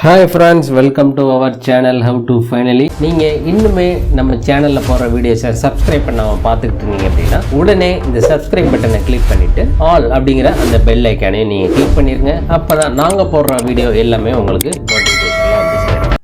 Hi friends, welcome to our channel HowToFinally. நீங்கள் இன்னுமே நம்ம சேனலில் போகிற வீடியோஸை சப்ஸ்கிரைப் பண்ணாமல் பார்த்துக்கிட்டு இருந்தீங்க அப்படின்னா உடனே இந்த சப்ஸ்கிரைப் பட்டனை கிளிக் பண்ணிவிட்டு ஆல் அப்படிங்கிற அந்த பெல் ஐக்கானையும் நீங்கள் கிளிக் பண்ணிடுங்க. அப்போ தான் நாங்கள் போடுற வீடியோ எல்லாமே உங்களுக்கு நோட்டிஃபிகேஷனில் வந்து சேரும்.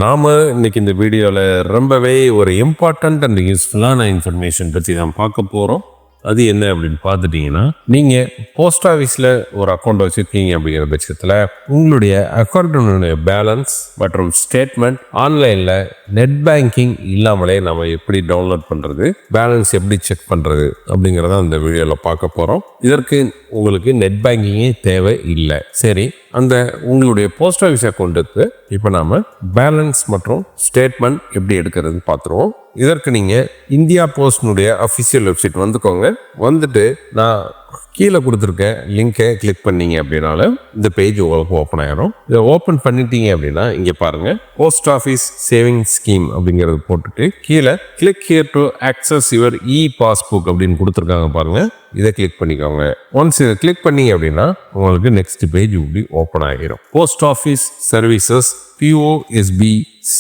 நாம் இன்னைக்கு இந்த வீடியோவில் ரொம்பவே ஒரு இம்பார்ட்டண்ட் அண்ட் யூஸ்ஃபுல்லான இன்ஃபர்மேஷன் பற்றி தான் பார்க்க போகிறோம். அது என்ன அப்படின்னு பார்த்துட்டிங்கன்னா, நீங்கள் போஸ்ட் ஆஃபீஸில் ஒரு அக்கௌண்ட் வச்சுருக்கீங்க அப்படிங்கிற பட்சத்தில் உங்களுடைய அக்கௌண்ட்டினுடைய பேலன்ஸ் மற்றும் ஸ்டேட்மெண்ட் ஆன்லைனில் நெட் பேங்கிங் இல்லாமலே நம்ம எப்படி டவுன்லோட் பண்ணுறது, பேலன்ஸ் எப்படி செக் பண்ணுறது அப்படிங்கிறத அந்த வீடியோவில் பார்க்க போகிறோம். இதற்கு உங்களுக்கு நெட் பேங்கிங்கே தேவை இல்லை. சரி, அந்த உங்களுடைய போஸ்ட் ஆஃபீஸ் அக்கௌண்ட்டுக்கு இப்போ நாம் பேலன்ஸ் மற்றும் ஸ்டேட்மெண்ட் எப்படி எடுக்கிறது பார்த்துருவோம். இதற்கு நீங்கள் இந்தியா போஸ்ட்னுடைய அஃபிஷியல் வெப்சைட் வந்துக்கோங்க. வந்துட்டு நான் கீழே கொடுத்துருக்கேன் லிங்கை கிளிக் பண்ணீங்க அப்படின்னாலும் இந்த பேஜ் உங்களுக்கு ஓப்பன் ஆகிடும். இதை ஓப்பன் பண்ணிட்டீங்க அப்படின்னா இங்கே பாருங்கள், போஸ்ட் ஆஃபீஸ் சேவிங் ஸ்கீம் அப்படிங்கிறது போட்டுட்டு கீழே click here to access your E passbook அப்படின்னு கொடுத்துருக்காங்க பாருங்கள். இதை கிளிக் பண்ணிக்கோங்க. ஒன்ஸ் இதை கிளிக் பண்ணீங்க அப்படின்னா உங்களுக்கு நெக்ஸ்ட் பேஜ் இப்படி ஓப்பன் ஆகிடும். Post office services POSB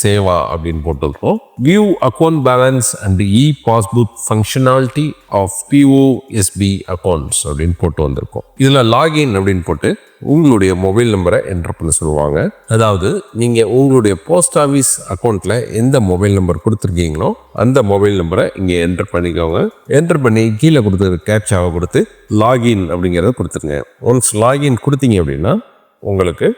Seva அப்படின்னு போட்டிருக்கோம். View account balance and e passbook functionality of POSB accounts அப்படின்னு போட்டு வந்திருக்கோம். இதில் லாகின் அப்படின்னு போட்டு உங்களுடைய மொபைல் நம்பரை என்டர் பண்ண சொல்லுவாங்க. அதாவது நீங்கள் உங்களுடைய போஸ்ட் ஆஃபீஸ் அக்கௌண்ட்டில் எந்த மொபைல் நம்பர் கொடுத்துருக்கீங்களோ அந்த மொபைல் நம்பரை இங்கே என்டர் பண்ணிக்கோங்க. என்டர் பண்ணி கீழே கொடுத்துரு கேப்சாவை கொடுத்து லாகின் அப்படிங்கிறத கொடுத்துருங்க. ஒன்ஸ் லாகின் கொடுத்தீங்க அப்படின்னா உங்களுக்கு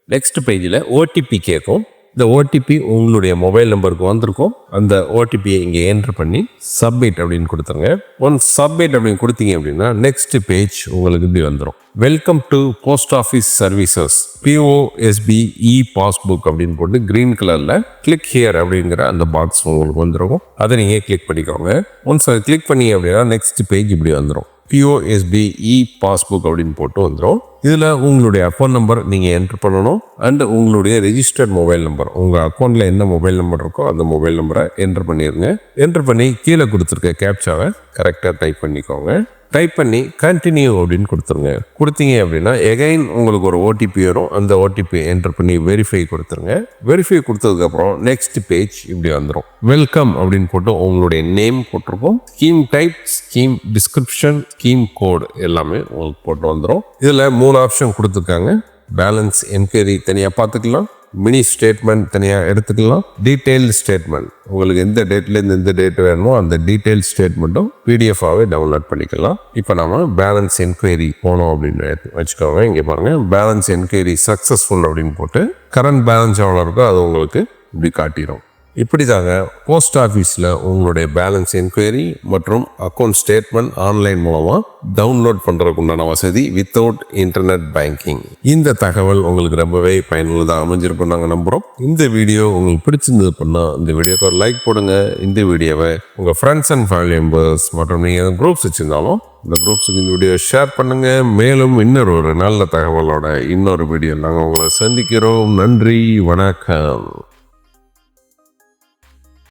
நெக்ஸ்ட் பேஜில் ஓடிபி கேட்கும். இந்த ஓடிபி உங்களுடைய மொபைல் நம்பருக்கு வந்திருக்கும். அந்த ஓடிபியை இங்கே என்ட்ரு பண்ணி சப்மிட் அப்படின்னு கொடுத்துருங்க. ஒன்ஸ் சப்மிட் அப்படின்னு கொடுத்தீங்க அப்படின்னா நெக்ஸ்ட் பேஜ் உங்களுக்கு இப்படி வந்துடும். Welcome to post office services POSB E passbook அப்படின்னு போட்டு கிரீன் கலரில் கிளிக் ஹியர் அப்படிங்கிற அந்த பாக்ஸ் உங்களுக்கு வந்துடும். அதை நீங்கள் கிளிக் பண்ணிக்கோங்க. ஒன்ஸ் அதை கிளிக் பண்ணி அப்படின்னா நெக்ஸ்ட் பேஜ் இப்படி வந்துடும். POSB இ பாஸ்புக் அப்படின்னு போட்டு வந்துடும். இதில் உங்களுடைய அக்கௌண்ட் நம்பர் நீங்கள் என்ட்ரு பண்ணணும். அண்ட் உங்களுடைய ரெஜிஸ்டர்ட் மொபைல் நம்பர், உங்கள் அக்கௌண்ட்டில் என்ன மொபைல் நம்பர் இருக்கோ அந்த மொபைல் நம்பரை என்ட்ரு பண்ணிடுங்க. என்ட்ரு பண்ணி கீழே கொடுத்துருக்க கேப்சாவை கரெக்டாக டைப் பண்ணிக்கோங்க. டைப் பண்ணி கண்டினியூ அப்படின்னு கொடுத்துருங்க. கொடுத்தீங்க அப்படின்னா எகைன் உங்களுக்கு ஒரு ஓடிபி வரும். அந்த ஓடிபி என்டர் பண்ணி வெரிஃபை கொடுத்துருங்க. வெரிஃபை கொடுத்ததுக்கப்புறம் நெக்ஸ்ட் பேஜ் இப்படி வந்துடும். வெல்கம் அப்படின்னு போட்டு உங்களுடைய நேம் போட்டிருக்கோம். Scheme type, scheme description, scheme code எல்லாமே உங்களுக்கு போட்டு வந்துடும். இதில் 3 ஆப்ஷன் கொடுத்துருக்காங்க. பேலன்ஸ் என்கொயரி தனியாக பார்த்துக்கலாம், மினி ஸ்டேட்மெண்ட் தனியாக எடுத்துக்கலாம், டீட்டெயில்டு ஸ்டேட்மெண்ட் உங்களுக்கு எந்த டேட்லேருந்து எந்த டேட் வேணுமோ அந்த டீட்டெயில் ஸ்டேட்மெண்ட்டும் பிடிஎஃபாகவே டவுன்லோட் பண்ணிக்கலாம். இப்போ நம்ம பேலன்ஸ் என்கொயரி போனோம் அப்படின்னு வச்சுக்கோங்க. இங்கே பாருங்கள், பேலன்ஸ் என்கொயரி சக்ஸஸ்ஃபுல் அப்படின்னு போட்டு கரண்ட் பேலன்ஸ் எவ்வளோ இருக்கோ அது உங்களுக்கு இப்படி காட்டிடும். இப்படி தாங்க போஸ்ட் ஆஃபீஸில் உங்களுடைய பேலன்ஸ் என்கொயரி மற்றும் அக்கௌண்ட் ஸ்டேட்மெண்ட் ஆன்லைன் மூலமாக டவுன்லோட் பண்ணுறதுக்கு உண்டான வசதி வித்தவுட் இன்டர்நெட் பேங்கிங். இந்த தகவல் உங்களுக்கு ரொம்பவே பயனுள்ளதாக அமைஞ்சிருக்கும் நாங்கள் நம்புகிறோம். இந்த வீடியோ உங்களுக்கு பிடிச்சிருந்தது பண்ணால் இந்த வீடியோக்கு ஒரு லைக் போடுங்க. இந்த வீடியோவை உங்கள் ஃப்ரெண்ட்ஸ் அண்ட் ஃபேமிலி மெம்பர்ஸ் மற்றும் நீங்கள் குரூப்ஸ் வச்சுருந்தாலும் இந்த குரூப்ஸுக்கு இந்த வீடியோ ஷேர் பண்ணுங்கள். மேலும் இன்னொரு நல்ல தகவலோட இன்னொரு வீடியோ நாங்கள் உங்களை சந்திக்கிறோம். நன்றி, வணக்கம்.